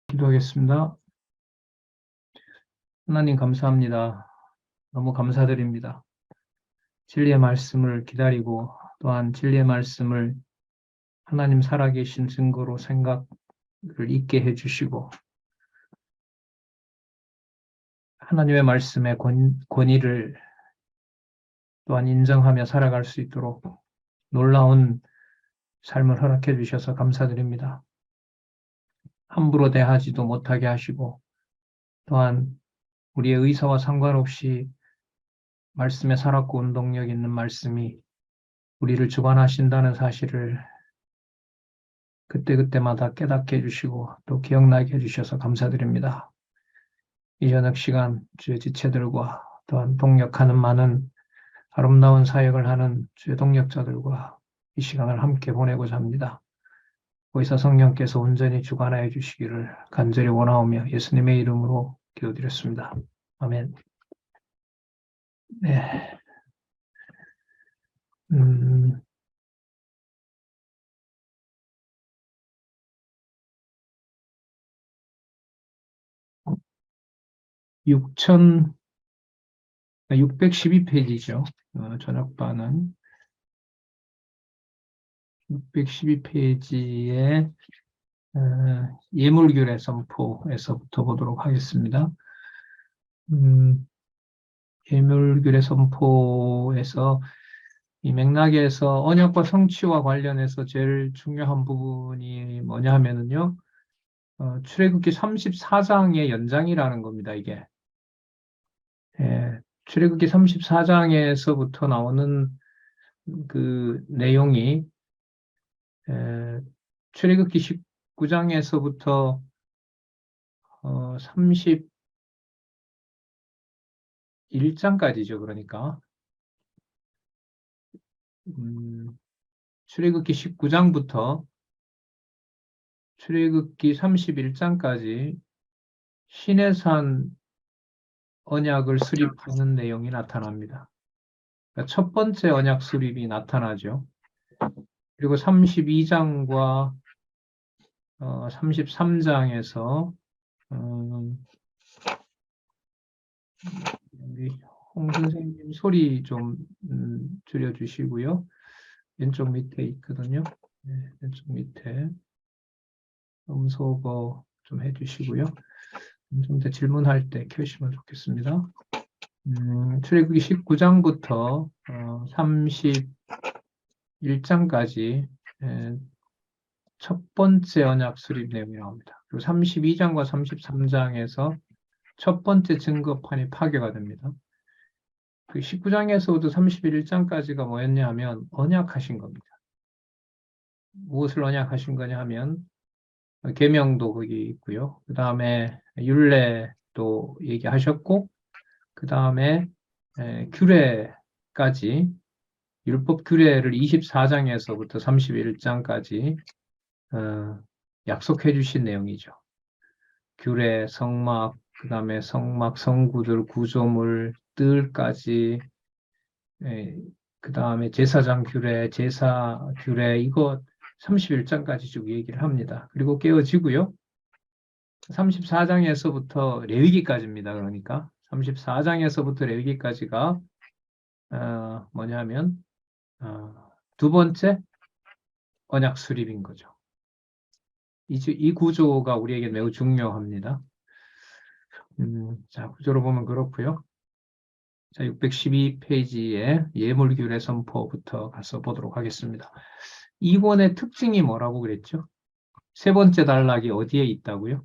기도하겠습니다. 하나님 감사합니다. 너무 감사드립니다. 진리의 말씀을 기다리고 또한 진리의 말씀을 하나님 살아계신 증거로 생각을 있게 해주시고 하나님의 말씀의 권위를 또한 인정하며 살아갈 수 있도록 놀라운 삶을 허락해 주셔서 감사드립니다. 함부로 대하지도 못하게 하시고 또한 우리의 의사와 상관없이 말씀에 살았고 운동력 있는 말씀이 우리를 주관하신다는 사실을 그때그때마다 깨닫게 해주시고 또 기억나게 해주셔서 감사드립니다. 이 저녁 시간 주의 지체들과 또한 동력하는 많은 아름다운 사역을 하는 주의 동력자들과 이 시간을 함께 보내고자 합니다. 의사 성령께서 온전히 주관하여 주시기를 간절히 원하오며 예수님의 이름으로 기도드렸습니다. 아멘. 네. 612페이지죠. 저녁반은 612페이지에 예물규례 선포에서부터 보도록 하겠습니다. 예물규례 선포에서 이 맥락에서 언약과 성취와 관련해서 제일 중요한 부분이 뭐냐 하면은요, 출애굽기 34장의 연장이라는 겁니다, 이게. 출애굽기 34장에서부터 나오는 그 내용이 출애굽기 19장에서부터 31장까지죠. 그러니까 출애굽기 19장부터 출애굽기 31장까지 시내산 언약을 수립하는 내용이 나타납니다. 그러니까 첫 번째 언약 수립이 나타나죠. 그리고 32장과 33장에서 우리 홍 선생님 소리 좀 줄여주시고요. 왼쪽 밑에 있거든요. 네, 왼쪽 밑에 음소거 좀 해주시고요. 좀 더 질문할 때 켜시면 좋겠습니다. 출애굽기 19장부터 31장까지 첫 번째 언약 수립 내용이 나옵니다. 그리고 32장과 33장에서 첫 번째 증거판이 파괴가 됩니다. 그 19장에서부터 31장까지가 뭐였냐 하면 언약하신 겁니다. 무엇을 언약하신 거냐 하면 계명도 거기 있고요. 그 다음에 율례도 얘기하셨고 그 다음에 규례까지 율법 규례를 24장에서부터 31장까지 약속해 주신 내용이죠. 규례, 성막, 그 다음에 성막, 성구들, 구조물, 뜰까지 그 다음에 제사장 규례, 제사 규례 이거 31장까지 쭉 얘기를 합니다. 그리고 깨어지고요. 34장에서부터 레위기까지입니다. 그러니까 34장에서부터 레위기까지가 뭐냐면 두 번째 언약 수립인 거죠. 이 구조가 우리에게 매우 중요합니다. 자, 구조로 보면 그렇고요. 자, 612페이지에 예물규례 선포부터 가서 보도록 하겠습니다. 이권의 특징이 뭐라고 그랬죠? 세 번째 단락이 어디에 있다고요?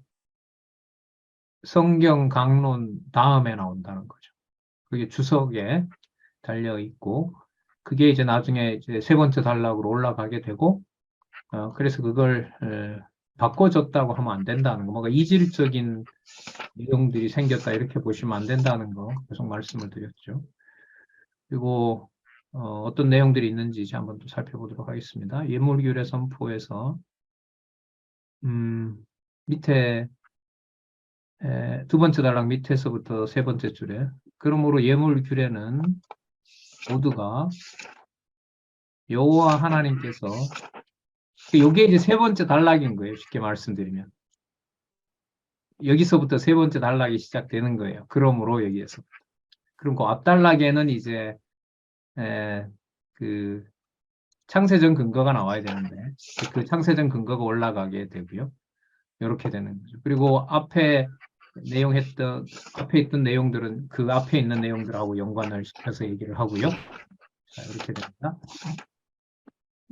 성경 강론 다음에 나온다는 거죠. 그게 주석에 달려 있고, 그게 이제 나중에 이제 세 번째 단락으로 올라가게 되고, 그래서 그걸 바꿔줬다고 하면 안 된다는 거, 뭔가 이질적인 내용들이 생겼다 이렇게 보시면 안 된다는 거 계속 말씀을 드렸죠. 그리고 어떤 내용들이 있는지 이제 한번 또 살펴보도록 하겠습니다. 예물규례 선포에서 밑에 두 번째 단락 밑에서부터 세 번째 줄에 그러므로 예물규례는 모두가 여호와 하나님께서 이게 이제 세 번째 단락인 거예요. 쉽게 말씀드리면 여기서부터 세 번째 단락이 시작되는 거예요. 그러므로 여기에서. 그럼 그 앞단락에는 이제 그 창세전 근거가 나와야 되는데 그 창세전 근거가 올라가게 되고요. 이렇게 되는 거죠. 그리고 앞에 있던 내용들은 그 앞에 있는 내용들하고 연관을 시켜서 얘기를 하고요. 자, 이렇게 됩니다.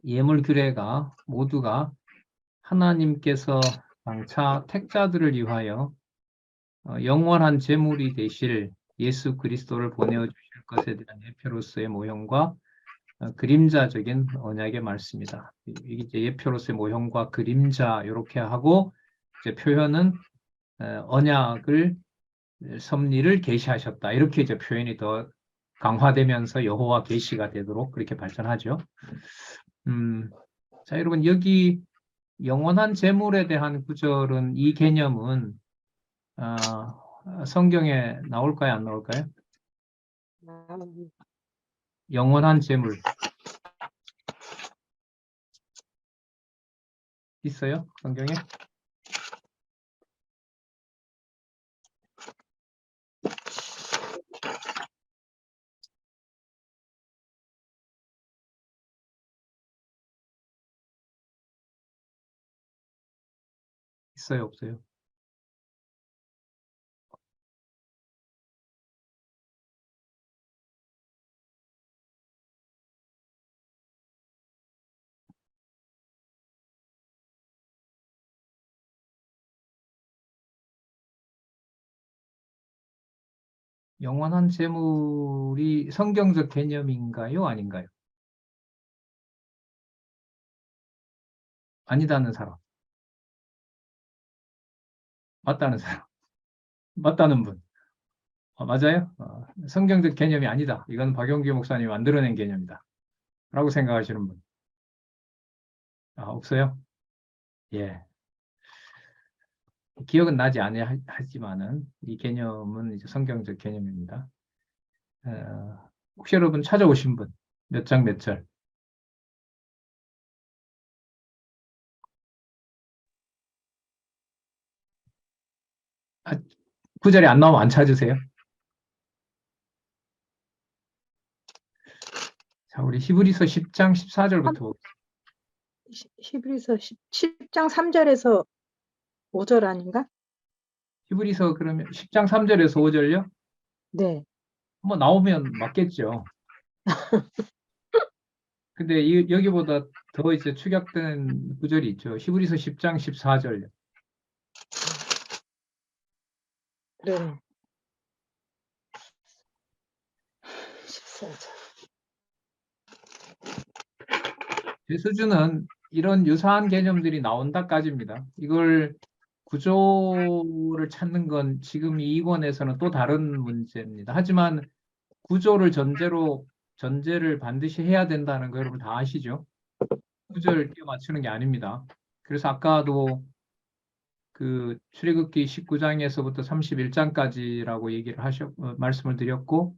예물 규례가 모두가 하나님께서 장차 택자들을 위하여 영원한 제물이 되실 예수 그리스도를 보내어 주실 것에 대한 예표로서의 모형과 그림자적인 언약의 말씀이다. 이게 이제 예표로서의 모형과 그림자 이렇게 하고 이제 표현은 언약을 섭리를 계시하셨다. 이렇게 이제 표현이 더 강화되면서 여호와 계시가 되도록 그렇게 발전하죠. 자, 여러분 여기 영원한 재물에 대한 구절은 이 개념은 성경에 나올까요? 안 나올까요? 영원한 재물 있어요? 성경에? 있어요? 없어요? 영원한 재물이 성경적 개념인가요? 아닌가요? 아니다는 사람. 맞다는 사람. 맞다는 분. 맞아요? 성경적 개념이 아니다. 이건 박용규 목사님이 만들어낸 개념이다. 라고 생각하시는 분. 없어요? 예. 기억은 나지 않지만은 이 개념은 이제 성경적 개념입니다. 혹시 여러분 찾아오신 분? 몇 장 몇 절? 구절이 안 나오면 안 찾으세요? 자, 우리 히브리서 10장 14절부터. 히브리서 10장 3절에서 5절 아닌가? 히브리서 그러면 10장 3절에서 5절요? 네. 한번 나오면 맞겠죠. 근데 여기보다 더 이제 축약된 구절이 있죠. 히브리서 10장 14절요. 네. 14절. 제 수준은 이런 유사한 개념들이 나온다까지입니다. 이걸 구조를 찾는 건 지금 이 이권에서는 또 다른 문제입니다. 하지만 구조를 전제를 반드시 해야 된다는 거 여러분 다 아시죠? 구조를 끼워 맞추는 게 아닙니다. 그래서 아까도 그 출애굽기 19장에서부터 31장까지라고 말씀을 드렸고,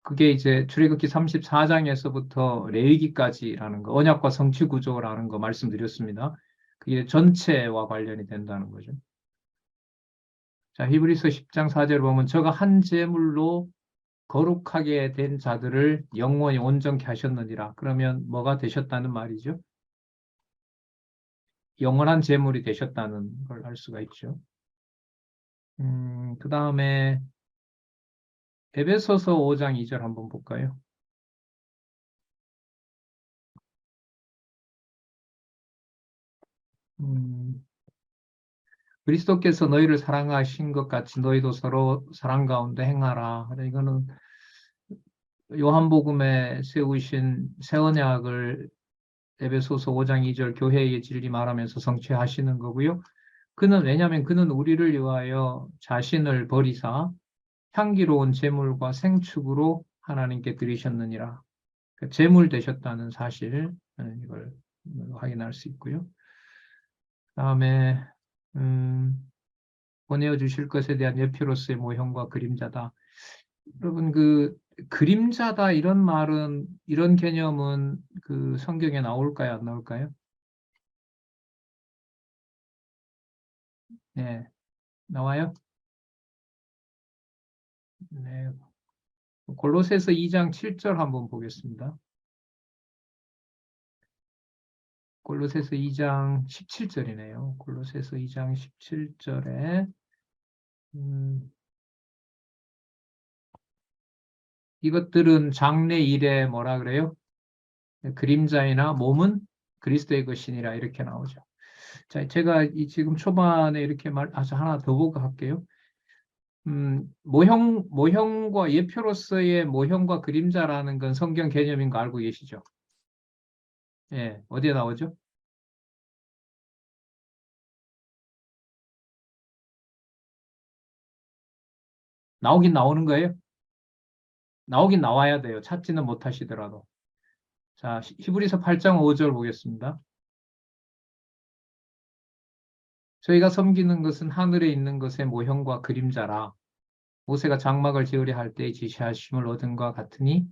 그게 이제 출애굽기 34장에서부터 레위기까지라는 거, 언약과 성취 구조라는 거 말씀드렸습니다. 그게 전체와 관련이 된다는 거죠. 자, 히브리서 10장 4절 보면 저가 한 제물로 거룩하게 된 자들을 영원히 온전케 하셨느니라. 그러면 뭐가 되셨다는 말이죠? 영원한 제물이 되셨다는 걸 알 수가 있죠. 그 다음에 에베소서 5장 2절 한번 볼까요? 그리스도께서 너희를 사랑하신 것 같이 너희도 서로 사랑 가운데 행하라. 이거는 요한복음에 세우신 새 언약을 에베소서 5장 2절 교회의 진리 말하면서 성취하시는 거고요. 왜냐하면 그는 우리를 위하여 자신을 버리사 향기로운 제물과 생축으로 하나님께 드리셨느니라. 제물 되셨다는 사실, 이걸 확인할 수 있고요. 다음에 보내어 주실 것에 대한 예표로서의 모형과 그림자다. 여러분 그 그림자다 이런 개념은 그 성경에 나올까요? 안 나올까요? 네. 나와요? 네. 골로새서 2장 7절 한번 보겠습니다. 골로새서 2장 17절이네요. 골로새서 2장 17절에 이것들은 장래 일에 뭐라 그래요? 그림자이나 몸은 그리스도의 것이니라 이렇게 나오죠. 자, 제가 지금 초반에 이렇게 하나 더 보고 할게요. 모형과 예표로서의 모형과 그림자라는 건 성경 개념인 거 알고 계시죠? 예, 어디에 나오죠? 나오긴 나오는 거예요? 나오긴 나와야 돼요. 찾지는 못하시더라도. 자, 히브리서 8장 5절 보겠습니다. 저희가 섬기는 것은 하늘에 있는 것의 모형과 그림자라. 모세가 장막을 지으려 할 때 지시하심을 얻은 것 같으니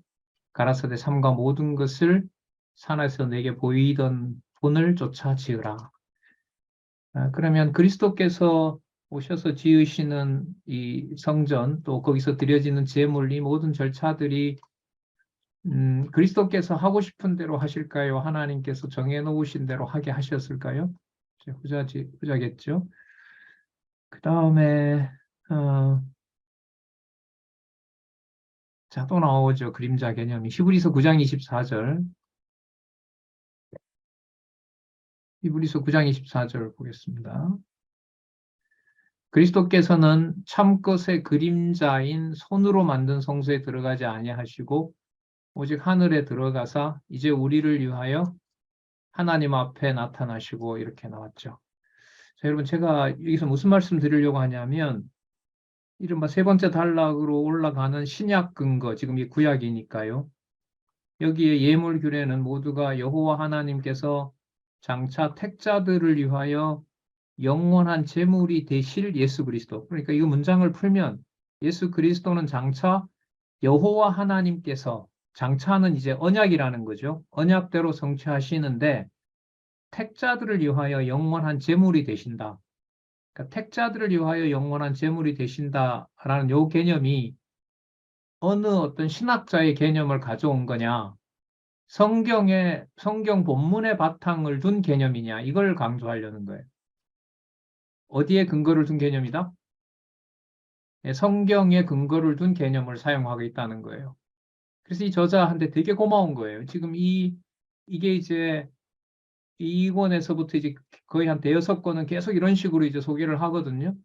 가라사대 삼가 모든 것을 산에서 내게 보이던 본을 쫓아 지으라. 그러면 그리스도께서 오셔서 지으시는 이 성전 또 거기서 드려지는 제물 이 모든 절차들이 그리스도께서 하고 싶은 대로 하실까요? 하나님께서 정해놓으신 대로 하게 하셨을까요? 후자겠죠. 그 다음에 자, 또 나오죠. 그림자 개념이. 히브리서 9장 24절. 히브리서 9장 24절 보겠습니다. 그리스도께서는 참것의 그림자인 손으로 만든 성소에 들어가지 아니하시고 오직 하늘에 들어가사 이제 우리를 위하여 하나님 앞에 나타나시고 이렇게 나왔죠. 자, 여러분 제가 여기서 무슨 말씀 드리려고 하냐면 이른바 세 번째 단락으로 올라가는 신약 근거, 지금 이 구약이니까요. 여기에 예물 규례는 모두가 여호와 하나님께서 장차 택자들을 위하여 영원한 제물이 되실 예수 그리스도. 그러니까 이 문장을 풀면 예수 그리스도는 장차 여호와 하나님께서 장차는 이제 언약이라는 거죠. 언약대로 성취하시는데 택자들을 위하여 영원한 제물이 되신다. 그러니까 택자들을 위하여 영원한 제물이 되신다라는 요 개념이 어느 어떤 신학자의 개념을 가져온 거냐, 성경 본문의 바탕을 둔 개념이냐, 이걸 강조하려는 거예요. 어디에 근거를 둔 개념이다? 성경에 근거를 둔 개념을 사용하고 있다는 거예요. 그래서 이 저자한테 되게 고마운 거예요. 지금 이게 이제 2권에서부터 이제 거의 한 대여섯 권은 계속 이런 식으로 이제 소개를 하거든요.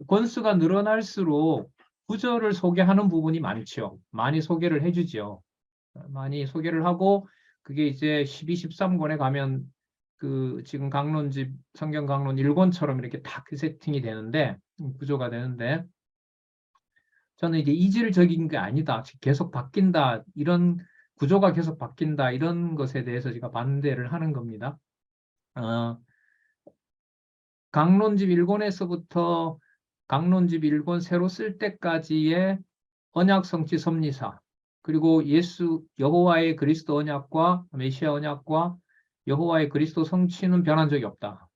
권수가 늘어날수록 구절을 소개하는 부분이 많죠. 많이 소개를 해주죠. 많이 소개를 하고 그게 이제 12, 13권에 가면 그 지금 강론집 성경 강론 1권처럼 이렇게 딱 그 세팅이 되는데 구조가 되는데 저는 이게 이질적인 게 아니다. 계속 바뀐다. 이런 구조가 계속 바뀐다. 이런 것에 대해서 제가 반대를 하는 겁니다. 강론집 1권에서부터 강론집 1권 새로 쓸 때까지의 언약 성취 섭리사 그리고 여호와의 그리스도 언약과 메시아 언약과 여호와의 그리스도 성취는 변한 적이 없다.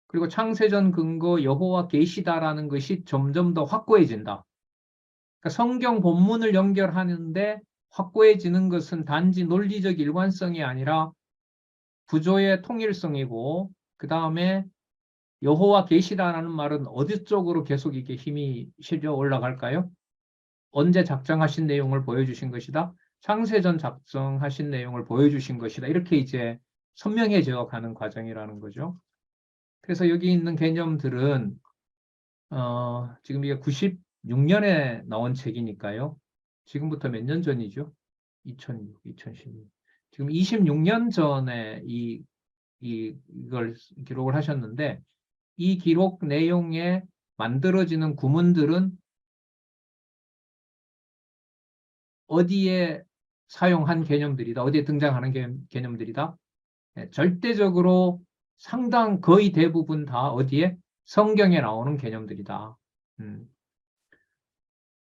그리고 창세전 근거 여호와 계시다라는 것이 점점 더 확고해진다. 그러니까 성경 본문을 연결하는데 확고해지는 것은 단지 논리적 일관성이 아니라 구조의 통일성이고 그 다음에 여호와 계시다라는 말은 어디 쪽으로 계속 이게 힘이 실려 올라갈까요? 언제 작정하신 내용을 보여주신 것이다. 창세전 작정하신 내용을 보여주신 것이다. 이렇게 이제 선명해져 가는 과정이라는 거죠. 그래서 여기 있는 개념들은 지금 이게 96년에 나온 책이니까요. 지금부터 몇 년 전이죠? 2006, 2016. 지금 26년 전에 이걸 기록을 하셨는데 이 기록 내용에 만들어지는 구문들은 어디에 사용한 개념들이다. 어디에 등장하는 개념들이다. 절대적으로 거의 대부분 다 어디에? 성경에 나오는 개념들이다.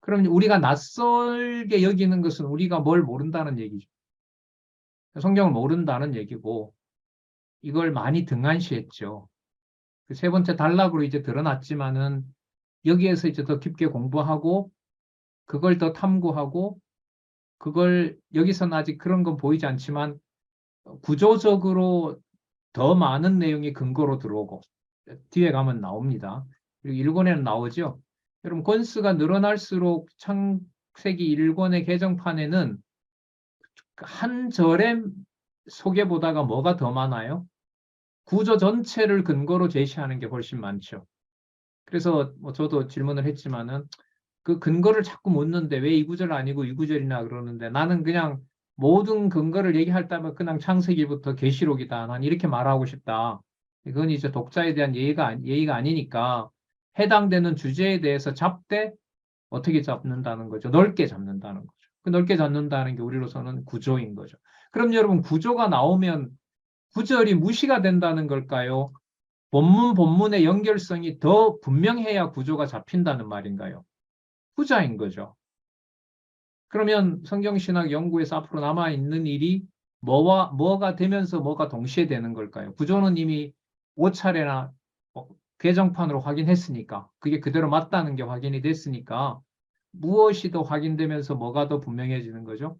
그럼 우리가 낯설게 여기는 것은 우리가 뭘 모른다는 얘기죠. 성경을 모른다는 얘기고 이걸 많이 등한시했죠. 그 세 번째 단락으로 이제 드러났지만은 여기에서 이제 더 깊게 공부하고 그걸 더 탐구하고 그걸 여기서는 아직 그런 건 보이지 않지만 구조적으로 더 많은 내용이 근거로 들어오고 뒤에 가면 나옵니다. 그리고 1권에는 나오죠. 여러분 권수가 늘어날수록 창세기 1권의 개정판에는 한 절의 소개보다가 뭐가 더 많아요? 구조 전체를 근거로 제시하는 게 훨씬 많죠. 그래서 뭐 저도 질문을 했지만은 그 근거를 자꾸 묻는데 왜 이 구절 아니고 이 구절이나 그러는데 나는 그냥 모든 근거를 얘기할 때면 그냥 창세기부터 계시록이다. 난 이렇게 말하고 싶다. 이건 이제 독자에 대한 예의가 아니니까 해당되는 주제에 대해서 잡되 어떻게 잡는다는 거죠? 넓게 잡는다는 거죠. 그 넓게 잡는다는 게 우리로서는 구조인 거죠. 그럼 여러분 구조가 나오면 구절이 무시가 된다는 걸까요? 본문의 연결성이 더 분명해야 구조가 잡힌다는 말인가요? 후자인 거죠. 그러면 성경신학 연구에서 앞으로 남아있는 일이 뭐가 되면서 뭐가 동시에 되는 걸까요? 구조는 이미 5차례나 개정판으로 확인했으니까 그게 그대로 맞다는 게 확인이 됐으니까 무엇이 더 확인되면서 뭐가 더 분명해지는 거죠?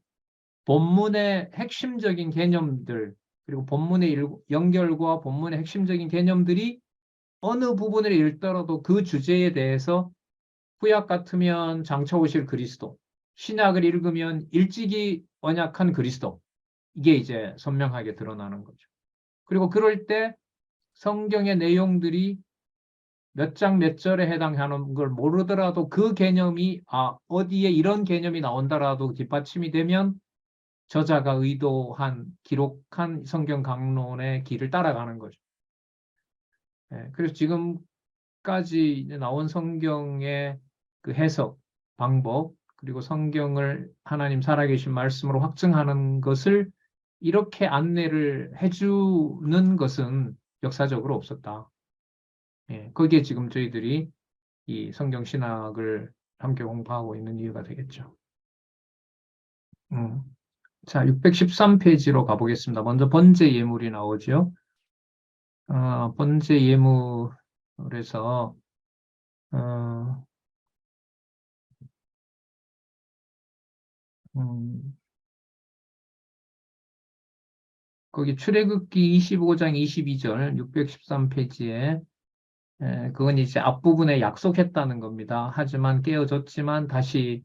본문의 핵심적인 개념들 그리고 본문의 연결과 본문의 핵심적인 개념들이 어느 부분을 읽더라도 그 주제에 대해서 구약 같으면 장차 오실 그리스도, 신약을 읽으면 일찍이 언약한 그리스도, 이게 이제 선명하게 드러나는 거죠. 그리고 그럴 때 성경의 내용들이 몇 장 몇 절에 해당하는 걸 모르더라도 그 개념이 어디에 이런 개념이 나온다라도 뒷받침이 되면 저자가 의도한 기록한 성경 강론의 길을 따라가는 거죠. 그래서 지금까지 나온 성경의 그 해석, 방법, 그리고 성경을 하나님 살아계신 말씀으로 확증하는 것을 이렇게 안내를 해주는 것은 역사적으로 없었다. 거기에 지금 저희들이 이 성경 신학을 함께 공부하고 있는 이유가 되겠죠. 자, 613페이지로 가보겠습니다. 먼저 번제 예물이 나오죠. 번제 예물에서 거기 출애굽기 25장 22절 613페이지에 그건 이제 앞부분에 약속했다는 겁니다. 하지만 깨어졌지만 다시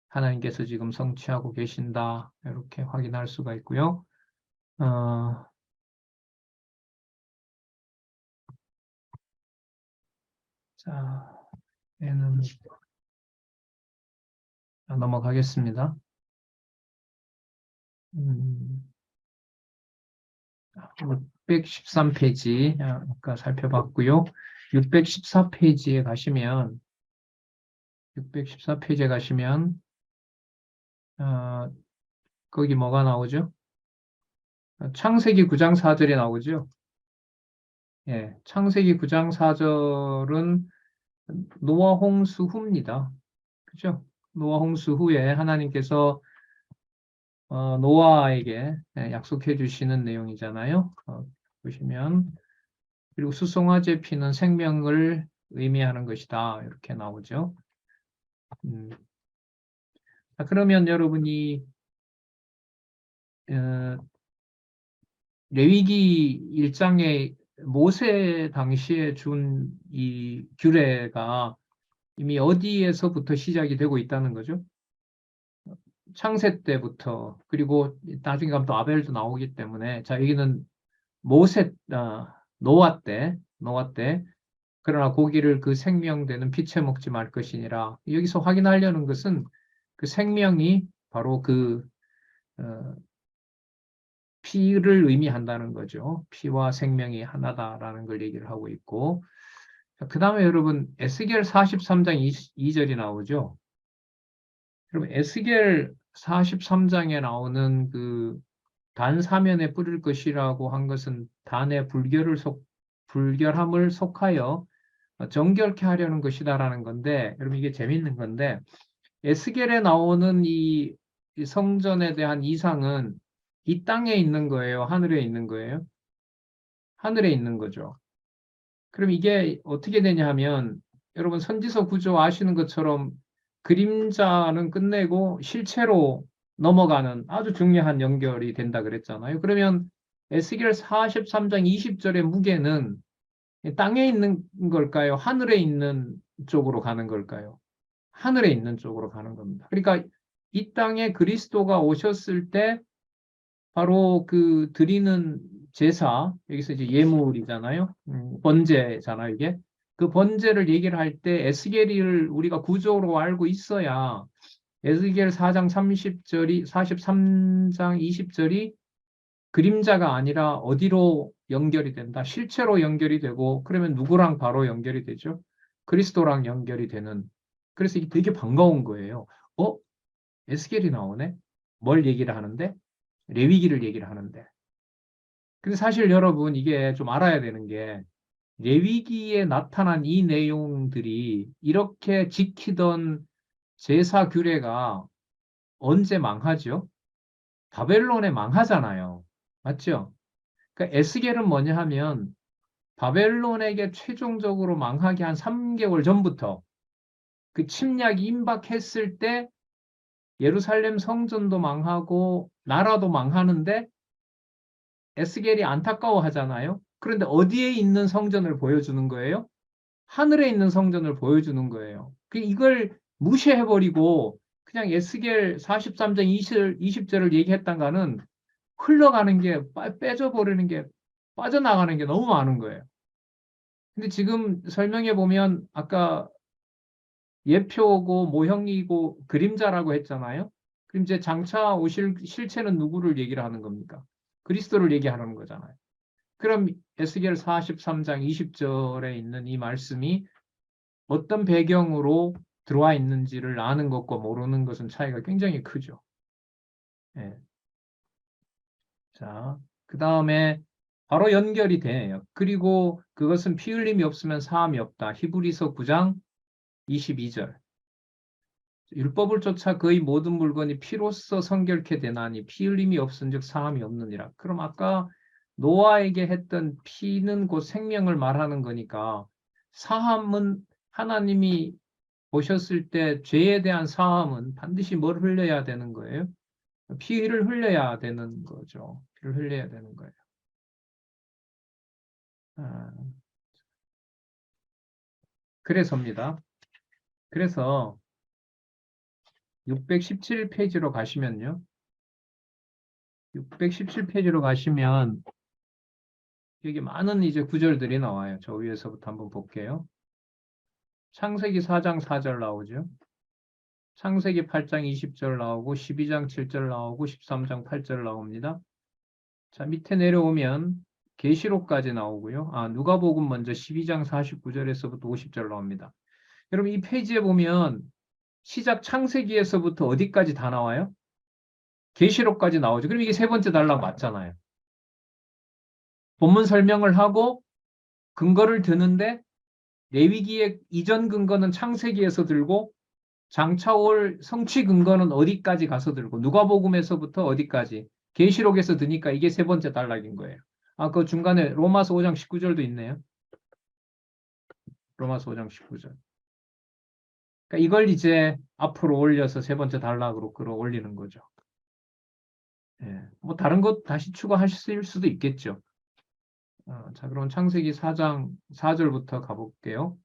하나님께서 지금 성취하고 계신다. 이렇게 확인할 수가 있고요. 자, 얘는 넘어가겠습니다. 613페이지 아까 살펴봤고요. 614페이지에 가시면 614페이지에 가시면 거기 뭐가 나오죠? 창세기 9장 4절이 나오죠. 창세기 9장 4절은 노아 홍수 후입니다. 그죠? 노아 홍수 후에 하나님께서 노아에게 약속해 주시는 내용이잖아요. 보시면 그리고 수송아지의 피는 생명을 의미하는 것이다. 이렇게 나오죠. 그러면 여러분이 레위기 1장에 모세 당시에 준 이 규례가 이미 어디에서부터 시작이 되고 있다는 거죠? 창세 때부터 그리고 나중에 가면 또 아벨도 나오기 때문에 자 여기는 노아 때 그러나 고기를 그 생명되는 피채 먹지 말 것이니라 여기서 확인하려는 것은 그 생명이 바로 그 피를 의미한다는 거죠. 피와 생명이 하나다라는 걸 얘기를 하고 있고 그 다음에 여러분 에스겔 43장 2절이 나오죠. 그럼 에스겔 43장에 나오는 그 단 사면에 뿌릴 것이라고 한 것은 단의 불결함을 속하여 정결케 하려는 것이다라는 건데 여러분 이게 재밌는 건데 에스겔에 나오는 이 성전에 대한 이상은 이 땅에 있는 거예요? 하늘에 있는 거예요? 하늘에 있는 거죠. 그럼 이게 어떻게 되냐 하면 여러분 선지서 구조 아시는 것처럼 그림자는 끝내고 실체로 넘어가는 아주 중요한 연결이 된다 그랬잖아요. 그러면 에스겔 43장 20절의 무게는 땅에 있는 걸까요? 하늘에 있는 쪽으로 가는 걸까요? 하늘에 있는 쪽으로 가는 겁니다. 그러니까 이 땅에 그리스도가 오셨을 때 바로 그 드리는 제사, 여기서 이제 예물이잖아요. 번제잖아요, 이게. 그 번제를 얘기를 할 때 에스겔을 우리가 구조로 알고 있어야 에스겔 4장 30절이, 43장 20절이 그림자가 아니라 어디로 연결이 된다? 실체로 연결이 되고, 그러면 누구랑 바로 연결이 되죠? 그리스도랑 연결이 되는. 그래서 이게 되게 반가운 거예요. 어? 에스겔이 나오네? 뭘 얘기를 하는데? 레위기를 얘기를 하는데. 근데 사실 여러분 이게 좀 알아야 되는 게 레위기에 나타난 이 내용들이 이렇게 지키던 제사 규례가 언제 망하죠? 바벨론에 망하잖아요. 맞죠? 그러니까 에스겔은 뭐냐 하면 바벨론에게 최종적으로 망하기 한 3개월 전부터 그 침략이 임박했을 때 예루살렘 성전도 망하고 나라도 망하는데 에스겔이 안타까워 하잖아요. 그런데 어디에 있는 성전을 보여주는 거예요? 하늘에 있는 성전을 보여주는 거예요. 이걸 무시해버리고 그냥 에스겔 43장 20절을 얘기했다가는 흘러가는 게, 빼져버리는 게, 빠져나가는 게 너무 많은 거예요. 근데 지금 설명해 보면 아까 예표고 모형이고 그림자라고 했잖아요. 그럼 이제 장차 오실 실체는 누구를 얘기를 하는 겁니까? 그리스도를 얘기하는 거잖아요. 그럼 에스겔 43장 20절에 있는 이 말씀이 어떤 배경으로 들어와 있는지를 아는 것과 모르는 것은 차이가 굉장히 크죠. 예. 자, 그 다음에 바로 연결이 돼요. 그리고 그것은 피 흘림이 없으면 사함이 없다. 히브리서 9장 22절. 율법을 쫓아 그의 모든 물건이 피로써 성결케 되나니 피 흘림이 없은즉 사함이 없느니라. 그럼 아까 노아에게 했던 피는 곧 생명을 말하는 거니까 사함은 하나님이 보셨을 때 죄에 대한 사함은 반드시 뭘 흘려야 되는 거예요? 피를 흘려야 되는 거죠. 피를 흘려야 되는 거예요. 아, 그래서입니다. 그래서 617페이지로 가시면요. 617페이지로 가시면 여기 많은 이제 구절들이 나와요. 저 위에서부터 한번 볼게요. 창세기 4장 4절 나오죠. 창세기 8장 20절 나오고 12장 7절 나오고 13장 8절 나옵니다. 자, 밑에 내려오면 계시록까지 나오고요. 누가복음 먼저 12장 49절에서부터 50절 나옵니다. 여러분 이 페이지에 보면 시작 창세기에서부터 어디까지 다 나와요? 계시록까지 나오죠. 그럼 이게 세 번째 단락 맞잖아요. 본문 설명을 하고 근거를 드는데 레위기의 이전 근거는 창세기에서 들고 장차 올 성취 근거는 어디까지 가서 들고 누가복음에서부터 어디까지 계시록에서 드니까 이게 세 번째 단락인 거예요. 그 중간에 로마서 5장 19절도 있네요. 로마서 5장 19절. 그러니까 이걸 이제 앞으로 올려서 세 번째 단락으로 끌어올리는 거죠. 예. 뭐 다른 것 다시 추가하실 수도 있겠죠. 자, 그럼 창세기 4장 4절부터 가볼게요.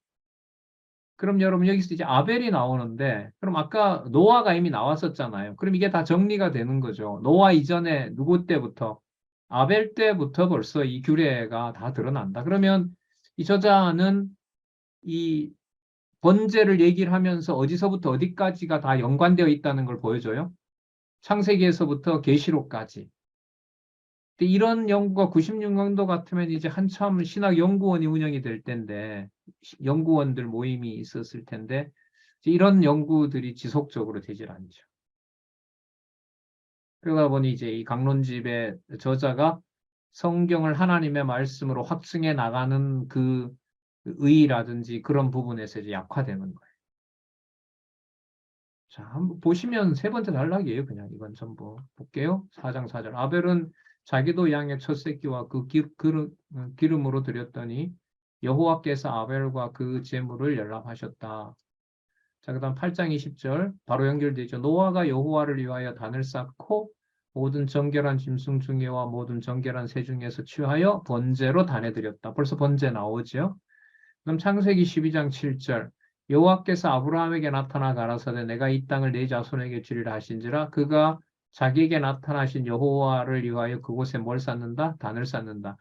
그럼 여러분 여기서 이제 아벨이 나오는데 그럼 아까 노아가 이미 나왔었잖아요. 그럼 이게 다 정리가 되는 거죠. 노아 이전에 누구 때부터? 아벨 때부터 벌써 이 규례가 다 드러난다. 그러면 이 저자는 이 번제를 얘기를 하면서 어디서부터 어디까지가 다 연관되어 있다는 걸 보여줘요. 창세기에서부터 계시록까지. 근데 이런 연구가 96년도 같으면 이제 한참 신학연구원이 운영이 될 텐데, 연구원들 모임이 있었을 텐데, 이런 연구들이 지속적으로 되질 않죠. 그러다 보니 이제 이 강론집의 저자가 성경을 하나님의 말씀으로 확증해 나가는 그 의의라든지 그런 부분에서 이제 약화되는 거예요. 자, 한번 보시면 세 번째 단락이에요. 그냥 이건 전부 볼게요. 4장 4절. 아벨은 자기도 양의 첫 새끼와 그 기름으로 드렸더니 여호와께서 아벨과 그 제물을 열람하셨다. 자, 그 다음 8장 20절 바로 연결되죠. 노아가 여호와를 위하여 단을 쌓고 모든 정결한 짐승 중에와 모든 정결한 새 중에서 취하여 번제로 단에 드렸다. 벌써 번제 나오죠. 그럼 창세기 12장 7절 여호와께서 아브라함에게 나타나 가라사대 내가 이 땅을 네 자손에게 주리라 하신지라 그가 자기에게 나타나신 여호와를 위하여 그곳에 뭘 쌓는다? 단을 쌓는다.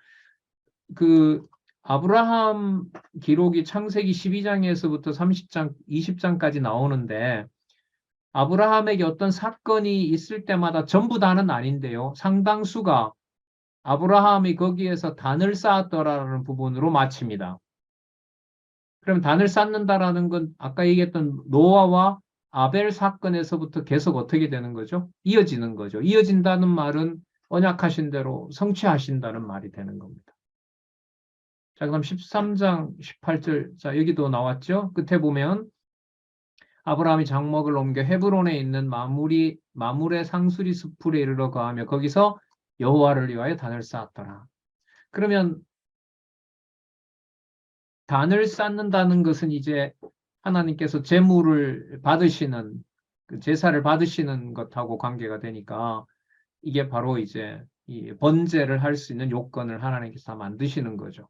그 아브라함 기록이 창세기 12장에서부터 30장, 20장까지 나오는데 아브라함에게 어떤 사건이 있을 때마다 전부 다는 아닌데요. 상당수가 아브라함이 거기에서 단을 쌓았더라라는 부분으로 마칩니다. 그럼 단을 쌓는다라는 건 아까 얘기했던 노아와 아벨 사건에서부터 계속 어떻게 되는 거죠? 이어지는 거죠. 이어진다는 말은 언약하신 대로 성취하신다는 말이 되는 겁니다. 자, 그럼 13장 18절. 자, 여기도 나왔죠? 끝에 보면 아브라함이 장막을 옮겨 헤브론에 있는 마물의 상수리 숲풀에 이르러 거하며 거기서 여호와를 위하여 단을 쌓았더라. 그러면 단을 쌓는다는 것은 이제 하나님께서 제물을 받으시는 그 제사를 받으시는 것하고 관계가 되니까 이게 바로 이제 이 번제를 할 수 있는 요건을 하나님께서 다 만드시는 거죠.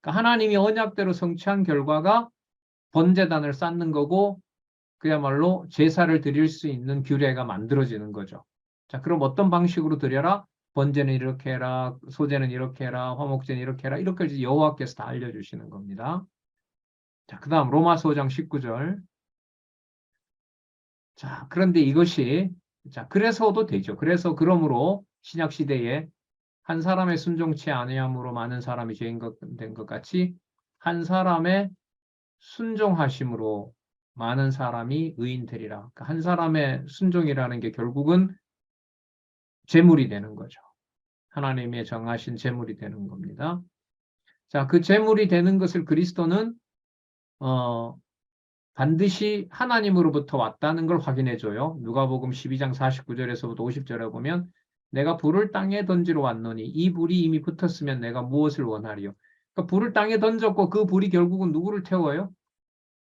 그러니까 하나님이 언약대로 성취한 결과가 번제단을 쌓는 거고 그야말로 제사를 드릴 수 있는 규례가 만들어지는 거죠. 자, 그럼 어떤 방식으로 드려라? 번제는 이렇게 해라, 소제는 이렇게 해라, 화목제는 이렇게 해라. 이렇게 이제 여호와께서 다 알려주시는 겁니다. 자, 그 다음 로마서 5장 19절. 자, 그런데 이것이 자, 그래서도 되죠. 그래서 그러므로 신약 시대에 한 사람의 순종치 아니함으로 많은 사람이 죄인 된 것 같이 한 사람의 순종하심으로 많은 사람이 의인 되리라. 그러니까 한 사람의 순종이라는 게 결국은 제물이 되는 거죠. 하나님의 정하신 제물이 되는 겁니다. 자, 그 제물이 되는 것을 그리스도는 반드시 하나님으로부터 왔다는 걸 확인해 줘요. 누가복음 12장 49절에서부터 50절에 보면 내가 불을 땅에 던지러 왔노니 이 불이 이미 붙었으면 내가 무엇을 원하리요. 그러니까 불을 땅에 던졌고 그 불이 결국은 누구를 태워요?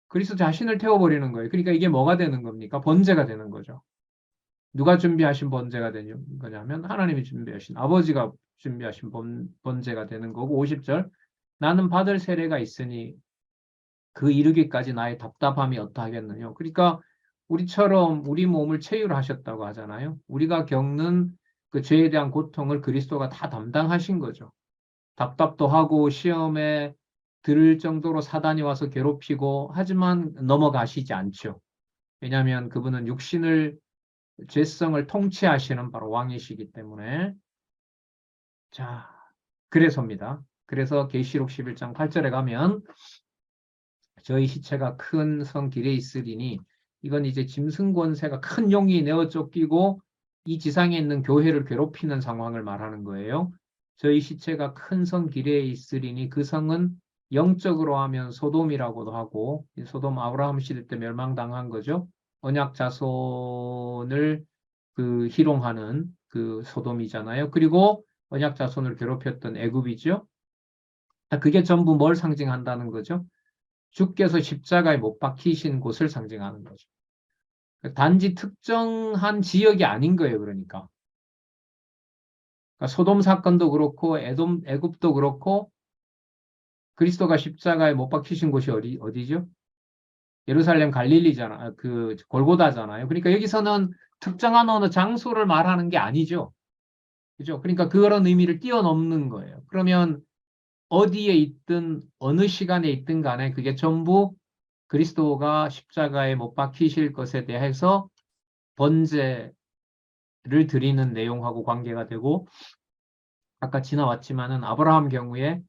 그리스도 자신을 태워버리는 거예요. 그러니까 이게 뭐가 되는 겁니까? 번제가 되는 거죠. 누가 준비하신 번제가 되는 거냐면 하나님이 준비하신 아버지가 준비하신 번제가 되는 거고 50절 나는 받을 세례가 있으니 그 이르기까지 나의 답답함이 어떠하겠느냐. 그러니까 우리처럼 우리 몸을 체휼하셨다고 하잖아요. 우리가 겪는 그 죄에 대한 고통을 그리스도가 다 담당하신 거죠. 답답도 하고 시험에 들을 정도로 사단이 와서 괴롭히고 하지만 넘어가시지 않죠. 왜냐하면 그분은 육신을 죄성을 통치하시는 바로 왕이시기 때문에 자 그래서입니다. 그래서 계시록 11장 8절에 가면 저희 시체가 큰 성 길에 있으리니 이건 이제 짐승 권세가 큰 용이 내어 쫓기고 이 지상에 있는 교회를 괴롭히는 상황을 말하는 거예요. 저희 시체가 큰 성 길에 있으리니 그 성은 영적으로 하면 소돔이라고도 하고 소돔 아브라함 시대 때 멸망당한 거죠. 언약 자손을 그 희롱하는 그 소돔이잖아요. 그리고 언약 자손을 괴롭혔던 애굽이죠. 그게 전부 뭘 상징한다는 거죠? 주께서 십자가에 못 박히신 곳을 상징하는 거죠. 단지 특정한 지역이 아닌 거예요. 그러니까 소돔 사건도 그렇고 애굽도 그렇고 그리스도가 십자가에 못 박히신 곳이 어디죠? 예루살렘 갈릴리잖아. 그 골고다잖아요. 그러니까 여기서는 특정한 어느 장소를 말하는 게 아니죠. 그죠? 그러니까 그런 의미를 뛰어넘는 거예요. 그러면 어디에 있든 어느 시간에 있든 간에 그게 전부 그리스도가 십자가에 못 박히실 것에 대해서 번제를 드리는 내용하고 관계가 되고 아까 지나왔지만은 아브라함 경우에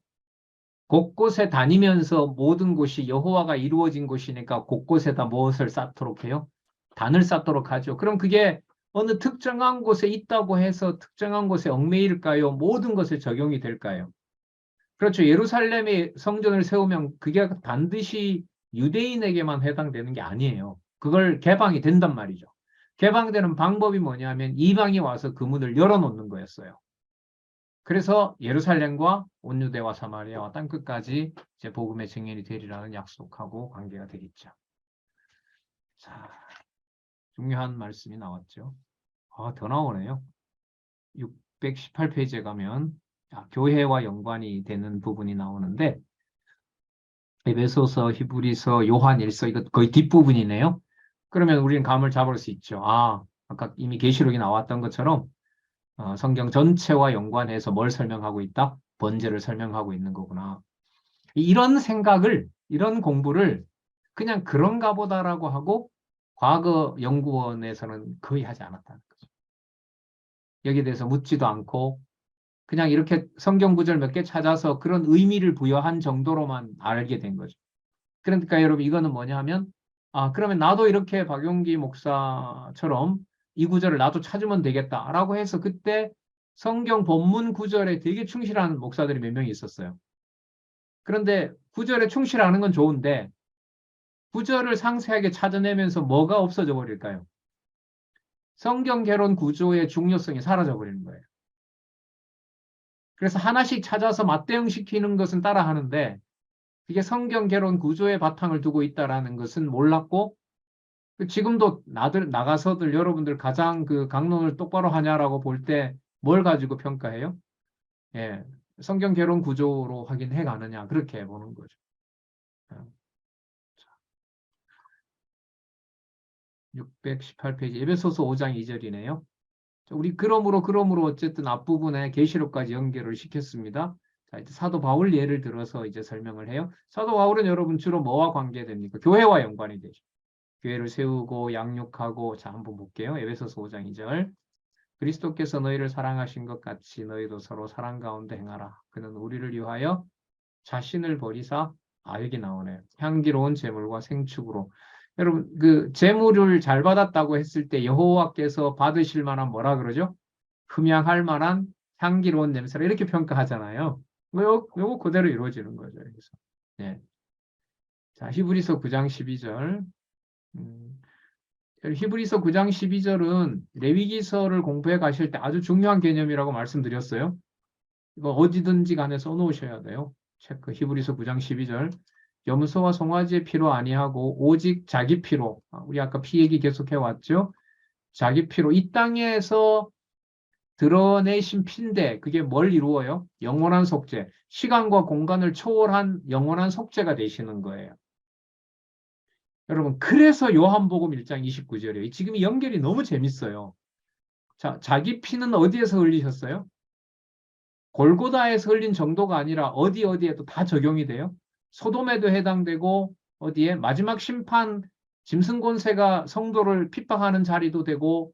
곳곳에 다니면서 모든 곳이 여호와가 이루어진 곳이니까 곳곳에다 무엇을 쌓도록 해요? 단을 쌓도록 하죠. 그럼 그게 어느 특정한 곳에 있다고 해서 특정한 곳에 얽매일까요? 모든 것에 적용이 될까요? 그렇죠. 예루살렘에 성전을 세우면 그게 반드시 유대인에게만 해당되는 게 아니에요. 그걸 개방이 된단 말이죠. 개방되는 방법이 뭐냐면 이방이 와서 그 문을 열어놓는 거였어요. 그래서 예루살렘과 온 유대와 사마리아와 땅끝까지 이제 복음의 증인이 되리라는 약속하고 관계가 되겠죠. 자, 중요한 말씀이 나왔죠. 더 나오네요. 618페이지에 가면 교회와 연관이 되는 부분이 나오는데 에베소서, 히브리서, 요한일서 이거 거의 뒷부분이네요. 그러면 우리는 감을 잡을 수 있죠. 아까 이미 계시록이 나왔던 것처럼 성경 전체와 연관해서 뭘 설명하고 있다? 번제를 설명하고 있는 거구나. 이런 생각을, 이런 공부를 그냥 그런가 보다라고 하고 과거 연구원에서는 거의 하지 않았다는 거죠. 여기에 대해서 묻지도 않고 그냥 이렇게 성경 구절 몇 개 찾아서 그런 의미를 부여한 정도로만 알게 된 거죠. 그러니까 여러분 이거는 뭐냐 하면 그러면 나도 이렇게 박용기 목사처럼 이 구절을 나도 찾으면 되겠다라고 해서 그때 성경 본문 구절에 되게 충실한 목사들이 몇 명이 있었어요. 그런데 구절에 충실하는 건 좋은데 구절을 상세하게 찾아내면서 뭐가 없어져 버릴까요? 성경 개론 구조의 중요성이 사라져 버리는 거예요. 그래서 하나씩 찾아서 맞대응시키는 것은 따라하는데 그게 성경 개론 구조의 바탕을 두고 있다라는 것은 몰랐고 지금도 나가서들 여러분들 가장 그 강론을 똑바로 하냐라고 볼 때 뭘 가지고 평가해요? 예, 성경 개론 구조로 확인해 가느냐 그렇게 보는 거죠. 618페이지 에베소서 5장 2절이네요. 우리 그러므로 어쨌든 앞부분에 계시록까지 연결을 시켰습니다. 자, 이제 사도 바울 예를 들어서 이제 설명을 해요. 사도 바울은 여러분 주로 뭐와 관계됩니까? 교회와 연관이 되죠. 교회를 세우고 양육하고 자 한번 볼게요. 에베소서 5장 2절. 그리스도께서 너희를 사랑하신 것 같이 너희도 서로 사랑 가운데 행하라. 그는 우리를 위하여 자신을 버리사 여기 나오네요. 향기로운 제물과 생축으로. 여러분 그 제물을 잘 받았다고 했을 때 여호와께서 받으실 만한 뭐라 그러죠? 흠양할 만한 향기로운 냄새라 이렇게 평가하잖아요. 요거 그대로 이루어지는 거죠. 여기서. 네. 자, 히브리서 9장 12절. 히브리서 9장 12절은 레위기서를 공부해 가실 때 아주 중요한 개념이라고 말씀드렸어요. 이거 어디든지 간에 써놓으셔야 돼요. 체크 히브리서 9장 12절. 염소와 송아지의 피로 아니하고 오직 자기 피로. 우리 아까 피 얘기 계속해 왔죠. 자기 피로 이 땅에서 드러내신 피인데 그게 뭘 이루어요? 영원한 속죄. 시간과 공간을 초월한 영원한 속죄가 되시는 거예요. 여러분 그래서 요한복음 1장 29절이에요. 지금 이 연결이 너무 재밌어요. 자, 자기 피는 어디에서 흘리셨어요? 골고다에서 흘린 정도가 아니라 어디에도 다 적용이 돼요. 소돔에도 해당되고 어디에 마지막 심판 짐승 권세가 성도를 핍박하는 자리도 되고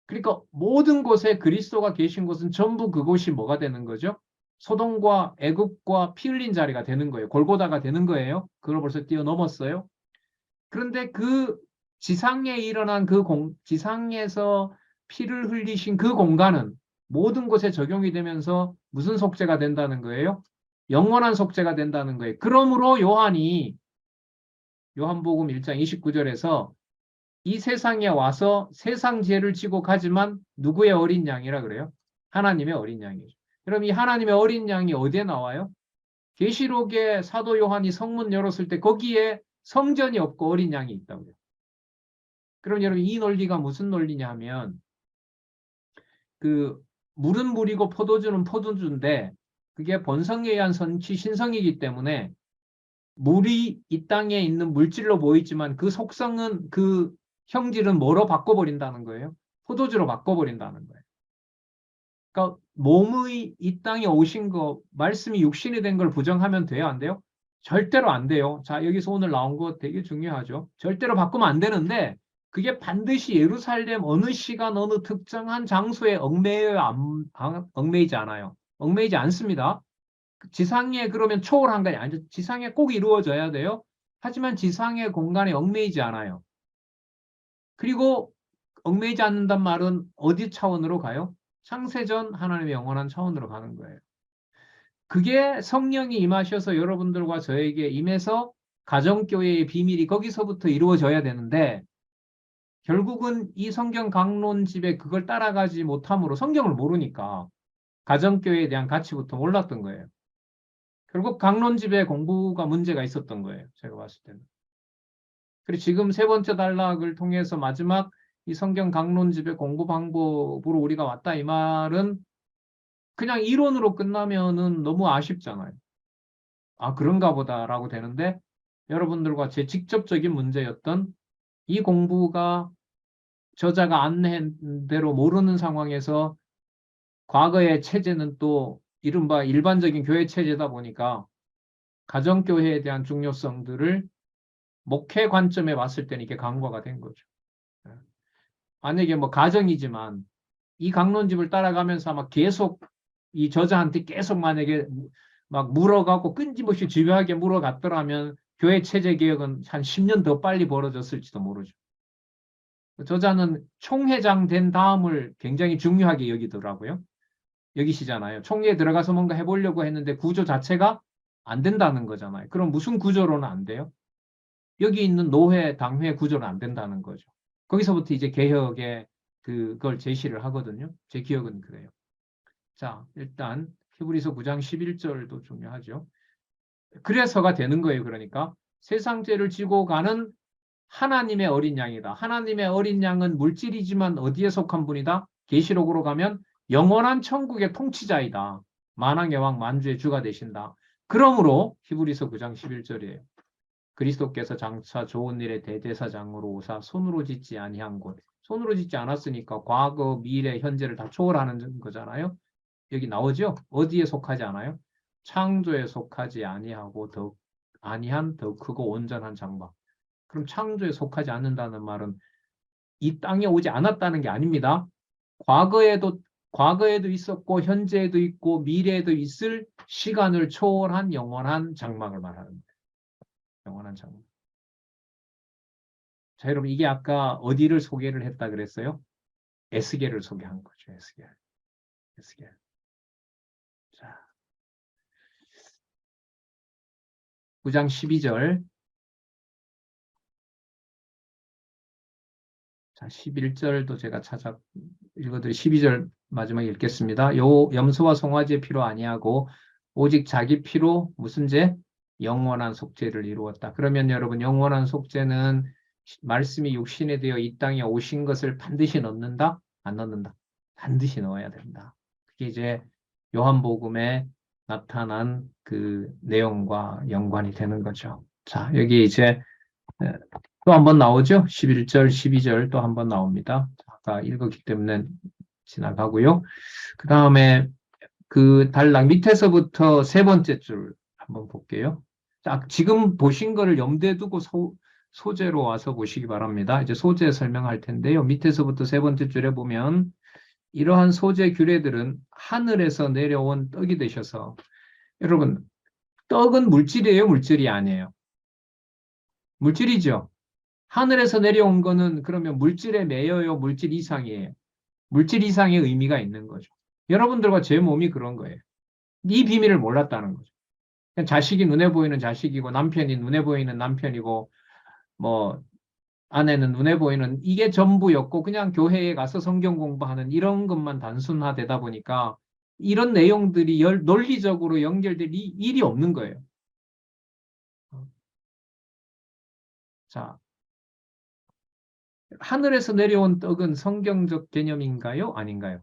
그러니까 모든 곳에 그리스도가 계신 곳은 전부 그곳이 뭐가 되는 거죠? 소돔과 애굽과 피 흘린 자리가 되는 거예요. 골고다가 되는 거예요. 그걸 벌써 뛰어넘었어요. 그런데 그 지상에 일어난 지상에서 피를 흘리신 그 공간은 모든 곳에 적용이 되면서 무슨 속죄가 된다는 거예요? 영원한 속죄가 된다는 거예요. 그러므로 요한이 요한복음 1장 29절에서 이 세상에 와서 세상 죄를 지고 가지만 누구의 어린 양이라 그래요? 하나님의 어린 양이죠. 그럼 이 하나님의 어린 양이 어디에 나와요? 계시록에 사도 요한이 성문 열었을 때 거기에 성전이 없고 어린 양이 있다고요. 그럼 여러분 이 논리가 무슨 논리냐 하면 그 물은 물이고 포도주는 포도주인데 그게 본성에 의한 선치 신성이기 때문에 물이 이 땅에 있는 물질로 보이지만 그 속성은 그 형질은 뭐로 바꿔버린다는 거예요? 포도주로 바꿔버린다는 거예요. 그러니까 몸의 이 땅에 오신 거 말씀이 육신이 된 걸 부정하면 돼요? 안 돼요? 절대로 안 돼요. 자, 여기서 오늘 나온 거 되게 중요하죠. 절대로 바꾸면 안 되는데 그게 반드시 예루살렘 어느 시간 어느 특정한 장소에 얽매이지 않아요. 얽매이지 않습니다. 지상에 그러면 초월한 게 아니죠. 지상에 꼭 이루어져야 돼요. 하지만 지상의 공간에 얽매이지 않아요. 그리고 얽매이지 않는단 말은 어디 차원으로 가요? 창세전 하나님의 영원한 차원으로 가는 거예요. 그게 성령이 임하셔서 여러분들과 저에게 임해서 가정교회의 비밀이 거기서부터 이루어져야 되는데 결국은 이 성경 강론집에 그걸 따라가지 못함으로 성경을 모르니까 가정교회에 대한 가치부터 몰랐던 거예요. 결국 강론집의 공부가 문제가 있었던 거예요. 제가 봤을 때는. 그리고 지금 세 번째 단락을 통해서 마지막 이 성경 강론집의 공부 방법으로 우리가 왔다 이 말은 그냥 이론으로 끝나면은 너무 아쉽잖아요. 아, 그런가 보다라고 되는데 여러분들과 제 직접적인 문제였던 이 공부가 저자가 안내한 대로 모르는 상황에서 과거의 체제는 또 이른바 일반적인 교회 체제다 보니까 가정교회에 대한 중요성들을 목회 관점에 봤을 때는 이게 간과가 된 거죠. 만약에 뭐 가정이지만 이 강론집을 따라가면서 아마 계속 이 저자한테 계속 만약에 막 물어가고 끊임없이 집요하게 물어갔더라면 교회 체제 개혁은 한 10년 더 빨리 벌어졌을지도 모르죠. 저자는 총회장 된 다음을 굉장히 중요하게 여기더라고요. 여기시잖아요. 총회에 들어가서 뭔가 해보려고 했는데 구조 자체가 안 된다는 거잖아요. 그럼 무슨 구조로는 안 돼요? 여기 있는 노회, 당회 구조는 안 된다는 거죠. 거기서부터 이제 개혁의 그걸 제시를 하거든요. 제 기억은 그래요. 자, 일단 히브리서 9장 11절도 중요하죠. 그래서가 되는 거예요. 그러니까 세상 죄를 지고 가는 하나님의 어린 양이다. 하나님의 어린 양은 물질이지만 어디에 속한 분이다? 계시록으로 가면 영원한 천국의 통치자이다. 만왕의 왕 만주의 주가 되신다. 그러므로 히브리서 9장 11절이에요. 그리스도께서 장차 좋은 일의 대제사장으로 오사 손으로 짓지 아니한 곳. 손으로 짓지 않았으니까 과거, 미래, 현재를 다 초월하는 거잖아요. 여기 나오죠? 어디에 속하지 않아요? 창조에 속하지 아니하고 아니한 더 크고 온전한 장막. 그럼 창조에 속하지 않는다는 말은 이 땅에 오지 않았다는 게 아닙니다. 과거에도 있었고 현재에도 있고 미래에도 있을 시간을 초월한 영원한 장막을 말하는 거예요. 영원한 장막. 자, 여러분 이게 아까 어디를 소개를 했다 그랬어요? 에스겔을 소개한 거죠. 에스겔. 자, 9장 12절. 자, 11절도 제가 찾아 읽어드리 12절 마지막에 읽겠습니다. 요 염소와 송아지의 피로 아니하고 오직 자기 피로 무슨 죄? 영원한 속죄를 이루었다. 그러면 여러분 영원한 속죄는 말씀이 육신에 되어 이 땅에 오신 것을 반드시 넣는다? 안 넣는다? 반드시 넣어야 된다. 그게 이제 요한복음에 나타난 그 내용과 연관이 되는 거죠. 자, 여기 이제 또 한 번 나오죠? 11절, 12절 또 한 번 나옵니다. 아까 읽었기 때문에 지나가고요. 그 다음에 그 단락 밑에서부터 세 번째 줄 한번 볼게요. 자, 지금 보신 거를 염두에 두고 소재로 와서 보시기 바랍니다. 이제 소재 설명할 텐데요. 밑에서부터 세 번째 줄에 보면 이러한 소재 규례들은 하늘에서 내려온 떡이 되셔서 여러분 떡은 물질이에요? 물질이 아니에요? 물질이죠. 하늘에서 내려온 거는 그러면 물질에 매여요? 물질 이상이에요? 물질 이상의 의미가 있는 거죠. 여러분들과 제 몸이 그런 거예요. 이 비밀을 몰랐다는 거죠. 그냥 자식이 눈에 보이는 자식이고 남편이 눈에 보이는 남편이고 뭐 아내는 눈에 보이는 이게 전부였고 그냥 교회에 가서 성경 공부하는 이런 것만 단순화되다 보니까 이런 내용들이 논리적으로 연결될 일이 없는 거예요. 자, 하늘에서 내려온 떡은 성경적 개념인가요? 아닌가요?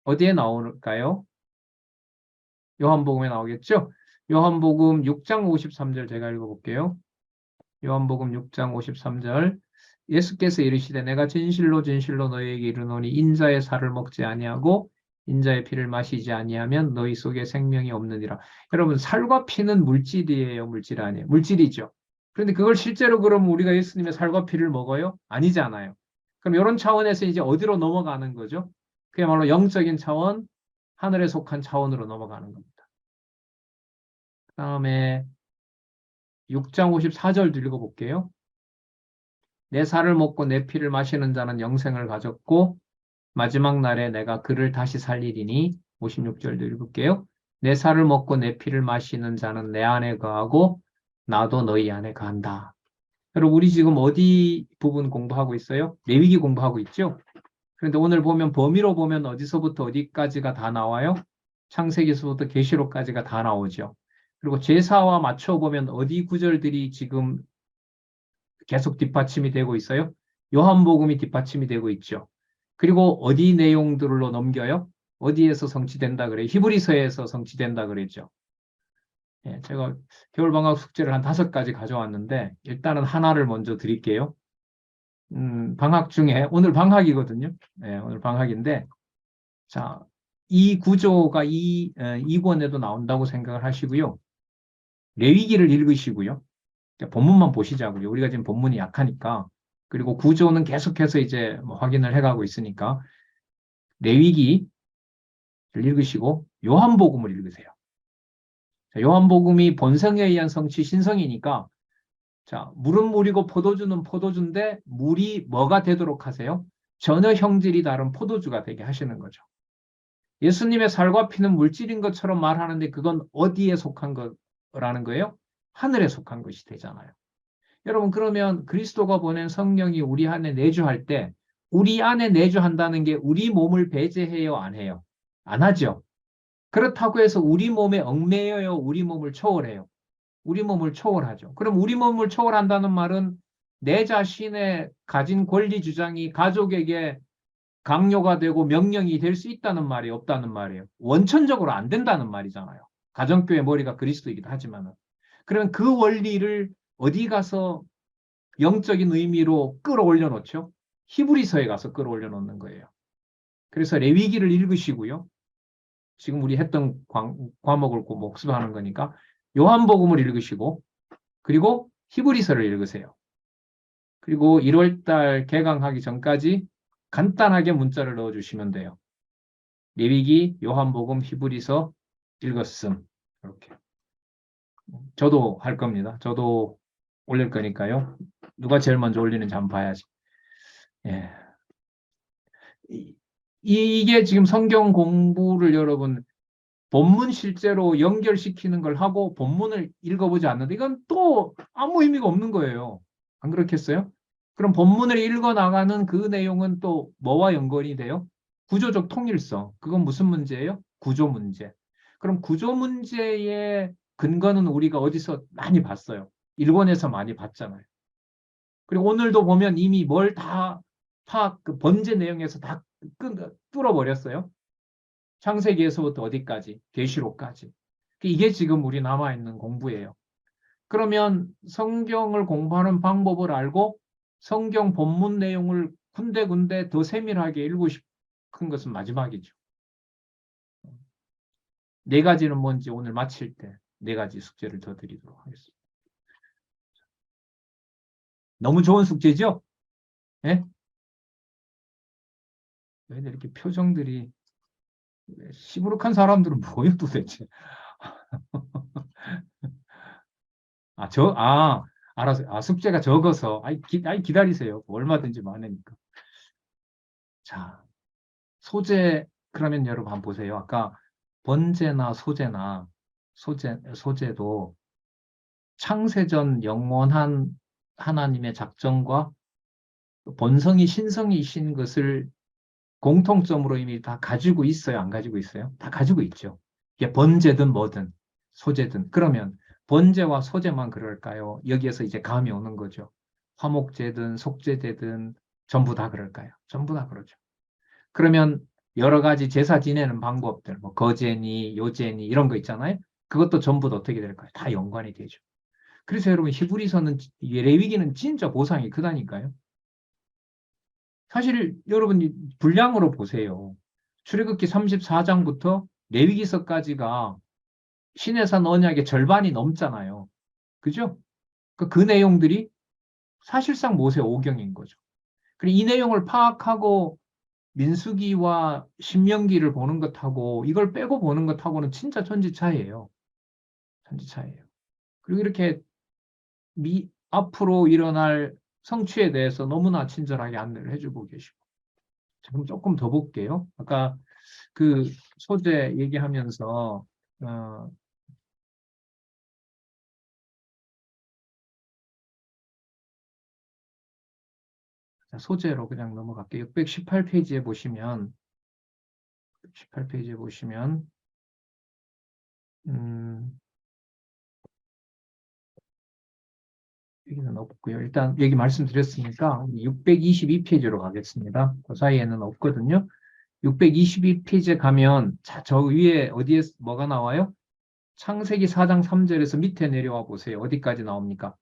어디에 나올까요? 요한복음에 나오겠죠? 요한복음 6장 53절 제가 읽어볼게요. 요한복음 6장 53절 예수께서 이르시되 내가 진실로 진실로 너희에게 이르노니 인자의 살을 먹지 아니하고 인자의 피를 마시지 아니하면 너희 속에 생명이 없느니라. 여러분 살과 피는 물질이에요? 물질 아니에요? 물질이죠. 그런데 그걸 실제로 그럼 우리가 예수님의 살과 피를 먹어요? 아니잖아요. 그럼 이런 차원에서 이제 어디로 넘어가는 거죠? 그야말로 영적인 차원, 하늘에 속한 차원으로 넘어가는 겁니다. 그 다음에 6장 54절도 읽어볼게요. 내 살을 먹고 내 피를 마시는 자는 영생을 가졌고 마지막 날에 내가 그를 다시 살리리니 56절도 읽을게요. 내 살을 먹고 내 피를 마시는 자는 내 안에 거하고 나도 너희 안에 거한다. 여러분 우리 지금 어디 부분 공부하고 있어요? 레위기 공부하고 있죠? 그런데 오늘 보면 범위로 보면 어디서부터 어디까지가 다 나와요? 창세기서부터 계시록까지가 다 나오죠. 그리고 제사와 맞춰보면 어디 구절들이 지금 계속 뒷받침이 되고 있어요? 요한복음이 뒷받침이 되고 있죠. 그리고 어디 내용들로 넘겨요? 어디에서 성취된다 그래요? 히브리서에서 성취된다 그랬죠. 예, 제가 겨울방학 숙제를 한 5가지 가져왔는데 일단은 하나를 먼저 드릴게요. 방학 중에 오늘 방학이거든요. 예, 오늘 방학인데 자, 이 구조가 이 권에도 나온다고 생각을 하시고요. 레위기를 읽으시고요. 본문만 보시자고요. 우리가 지금 본문이 약하니까. 그리고 구조는 계속해서 이제 뭐 확인을 해가고 있으니까 레위기를 읽으시고 요한복음을 읽으세요. 자, 요한복음이 본성에 의한 성취 신성이니까 자, 물은 물이고 포도주는 포도주인데 물이 뭐가 되도록 하세요? 전혀 형질이 다른 포도주가 되게 하시는 거죠. 예수님의 살과 피는 물질인 것처럼 말하는데 그건 어디에 속한 거라는 거예요? 하늘에 속한 것이 되잖아요. 여러분 그러면 그리스도가 보낸 성령이 우리 안에 내주할 때 우리 안에 내주한다는 게 우리 몸을 배제해요? 안 해요? 안 하죠. 그렇다고 해서 우리 몸에 얽매여요? 우리 몸을 초월해요? 우리 몸을 초월하죠. 그럼 우리 몸을 초월한다는 말은 내 자신의 가진 권리 주장이 가족에게 강요가 되고 명령이 될 수 있다는 말이 없다는 말이에요. 원천적으로 안 된다는 말이잖아요. 가정교회 머리가 그리스도이기도 하지만은. 그러면 그 원리를 어디 가서 영적인 의미로 끌어올려 놓죠? 히브리서에 가서 끌어올려 놓는 거예요. 그래서 레위기를 읽으시고요. 지금 우리 했던 과목을 꼭 복습하는 거니까 요한복음을 읽으시고 그리고 히브리서를 읽으세요. 그리고 1월달 개강하기 전까지 간단하게 문자를 넣어주시면 돼요. 레위기, 요한복음, 히브리서 읽었음. 이렇게. 저도 할 겁니다. 저도 올릴 거니까요. 누가 제일 먼저 올리는지 한번 봐야지. 예. 이게 지금 성경 공부를 여러분 본문 실제로 연결시키는 걸 하고 본문을 읽어보지 않는데 이건 또 아무 의미가 없는 거예요. 안 그렇겠어요? 그럼 본문을 읽어 나가는 그 내용은 또 뭐와 연관이 돼요? 구조적 통일성. 그건 무슨 문제예요? 구조 문제. 그럼 구조 문제의 근거는 우리가 어디서 많이 봤어요? 일본에서 많이 봤잖아요. 그리고 오늘도 보면 이미 뭘 다 그 번제 내용에서 다 뚫어버렸어요. 창세기에서부터 어디까지? 계시록까지. 이게 지금 우리 남아있는 공부예요. 그러면 성경을 공부하는 방법을 알고 성경 본문 내용을 군데군데 더 세밀하게 읽고 싶은 것은 마지막이죠. 4가지는 뭔지 오늘 마칠 때 4가지 숙제를 더 드리도록 하겠습니다. 너무 좋은 숙제죠? 예? 왜 이렇게 표정들이 시무룩한 사람들은 뭐예요 도대체? 알았어요. 숙제가 적어서. 기다리세요. 얼마든지 많으니까. 자, 소재, 그러면 여러분 한번 보세요. 아까 번제나 소제도 창세전 영원한 하나님의 작정과 본성이 신성이신 것을 공통점으로 이미 다 가지고 있어요? 안 가지고 있어요? 다 가지고 있죠. 이게 번제든 뭐든 소제든. 그러면 번제와 소제만 그럴까요? 여기에서 이제 감이 오는 거죠. 화목제든 속제제든 전부 다 그럴까요? 전부 다 그러죠. 그러면 여러 가지 제사 지내는 방법들, 뭐 거제니, 요제니 이런 거 있잖아요. 그것도 전부 다 어떻게 될까요? 다 연관이 되죠. 그래서 여러분 히브리서는 레위기는 진짜 보상이 크다니까요. 사실 여러분 분량으로 보세요. 출애굽기 34장부터 레위기서까지가 신해산 언약의 절반이 넘잖아요. 그죠? 그 내용들이 사실상 모세 오경인 거죠. 그리고 이 내용을 파악하고 민수기와 신명기를 보는 것하고 이걸 빼고 보는 것하고는 진짜 천지차이예요. 천지차이예요. 그리고 이렇게 앞으로 일어날 성취에 대해서 너무나 친절하게 안내를 해주고 계시고. 그럼 조금 더 볼게요. 아까 그 소재 얘기하면서 어, 자, 소재로 그냥 넘어갈게요. 618페이지에 보시면 18페이지에 보시면 여기는 없고요. 일단 여기 말씀드렸으니까 622페이지로 가겠습니다. 그 사이에는 없거든요. 622페이지에 가면 자, 저 위에 어디에 뭐가 나와요? 창세기 4장 3절에서 밑에 내려와 보세요. 어디까지 나옵니까?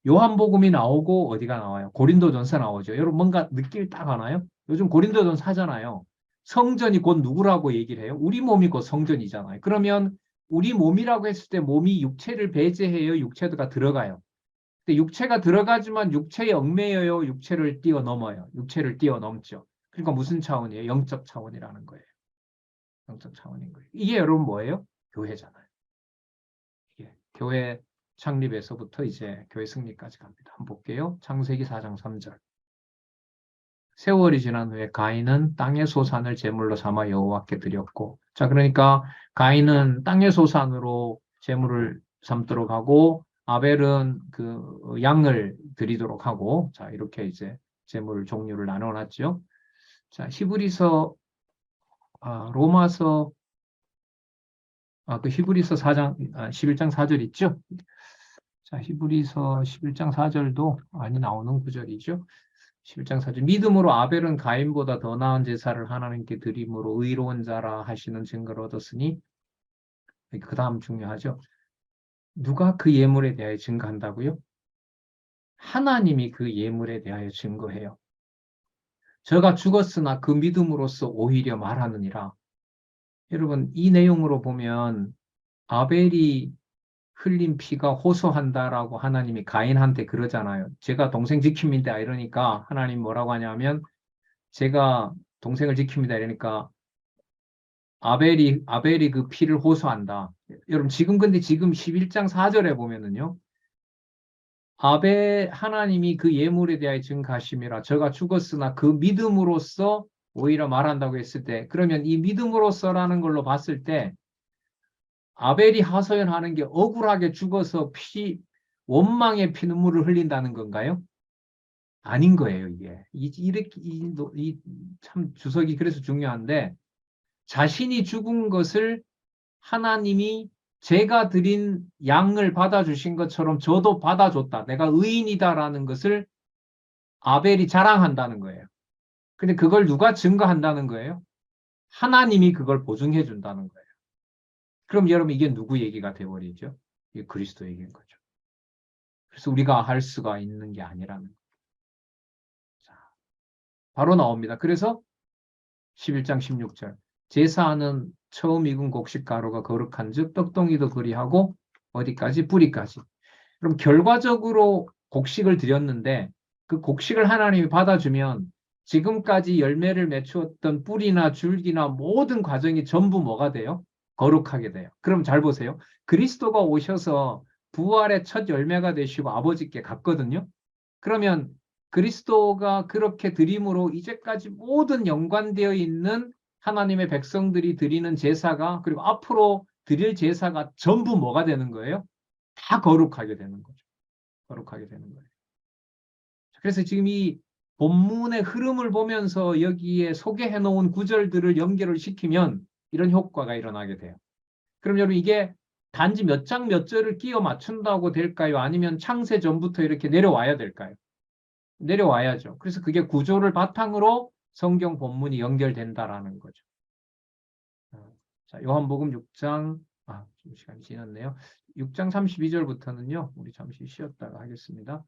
요한복음이 나오고 어디가 나와요? 고린도전서 나오죠. 여러분 뭔가 느낌 딱 하나요? 요즘 고린도전서 하잖아요. 성전이 곧 누구라고 얘기를 해요? 우리 몸이 곧 성전이잖아요. 그러면 우리 몸이라고 했을 때 몸이 육체를 배제해요? 육체가 들어가요? 근데 육체가 들어가지만 육체에 얽매여요? 육체를 뛰어넘어요? 육체를 뛰어넘죠. 그러니까 무슨 차원이에요? 영적 차원이라는 거예요. 영적 차원인 거예요. 이게 여러분 뭐예요? 교회잖아요. 이게 교회 창립에서부터 이제 교회 승리까지 갑니다. 한번 볼게요. 창세기 4장 3절. 세월이 지난 후에 가인은 땅의 소산을 제물로 삼아 여호와께 드렸고, 자, 그러니까 가인은 땅의 소산으로 제물을 삼도록 하고, 아벨은 그 양을 드리도록 하고, 자, 이렇게 이제 제물 종류를 나눠놨죠. 자, 히브리서, 로마서, 그 히브리서 4장, 11장 4절 있죠? 자, 히브리서 11장 4절도 많이 나오는 구절이죠. 11장 4절. 믿음으로 아벨은 가인보다 더 나은 제사를 하나님께 드림으로 의로운 자라 하시는 증거를 얻었으니, 그 다음 중요하죠. 누가 그 예물에 대하여 증거한다고요? 하나님이 그 예물에 대하여 증거해요. 저가 죽었으나 그 믿음으로써 오히려 말하느니라. 여러분, 이 내용으로 보면 아벨이 흘린 피가 호소한다라고 하나님이 가인한테 그러잖아요. 제가 동생 지킵니다. 이러니까 하나님 뭐라고 하냐면 제가 동생을 지킵니다. 이러니까 아벨이 그 피를 호소한다. 여러분 근데 지금 11장 4절에 보면은요. 하나님이 그 예물에 대하여 증거하심이라 저가 죽었으나 그 믿음으로써 오히려 말한다고 했을 때 그러면 이 믿음으로써라는 걸로 봤을 때 아벨이 하소연하는 게 억울하게 죽어서 원망의 피눈물을 흘린다는 건가요? 아닌 거예요, 이게. 참 주석이 그래서 중요한데, 자신이 죽은 것을 하나님이 제가 드린 양을 받아주신 것처럼 저도 받아줬다. 내가 의인이다라는 것을 아벨이 자랑한다는 거예요. 근데 그걸 누가 증거한다는 거예요? 하나님이 그걸 보증해 준다는 거예요. 그럼 여러분 이게 누구 얘기가 되어버리죠? 이게 그리스도 얘기인 거죠. 그래서 우리가 할 수가 있는 게 아니라는 거예요. 자, 바로 나옵니다. 그래서 11장 16절. 제사하는 처음 익은 곡식 가루가 거룩한 즉 떡덩이도 그리하고 어디까지? 뿌리까지. 그럼 결과적으로 곡식을 드렸는데 그 곡식을 하나님이 받아주면 지금까지 열매를 맺추었던 뿌리나 줄기나 모든 과정이 전부 뭐가 돼요? 거룩하게 돼요. 그럼 잘 보세요. 그리스도가 오셔서 부활의 첫 열매가 되시고 아버지께 갔거든요. 그러면 그리스도가 그렇게 드림으로 이제까지 모든 연관되어 있는 하나님의 백성들이 드리는 제사가 그리고 앞으로 드릴 제사가 전부 뭐가 되는 거예요? 다 거룩하게 되는 거죠. 거룩하게 되는 거예요. 그래서 지금 이 본문의 흐름을 보면서 여기에 소개해 놓은 구절들을 연결을 시키면 이런 효과가 일어나게 돼요. 그럼 여러분 이게 단지 몇 장 몇 절을 끼워 맞춘다고 될까요? 아니면 창세 전부터 이렇게 내려와야 될까요? 내려와야죠. 그래서 그게 구조를 바탕으로 성경 본문이 연결된다라는 거죠. 자, 요한복음 6장, 좀 시간이 지났네요. 6장 32절부터는요, 우리 잠시 쉬었다가 하겠습니다.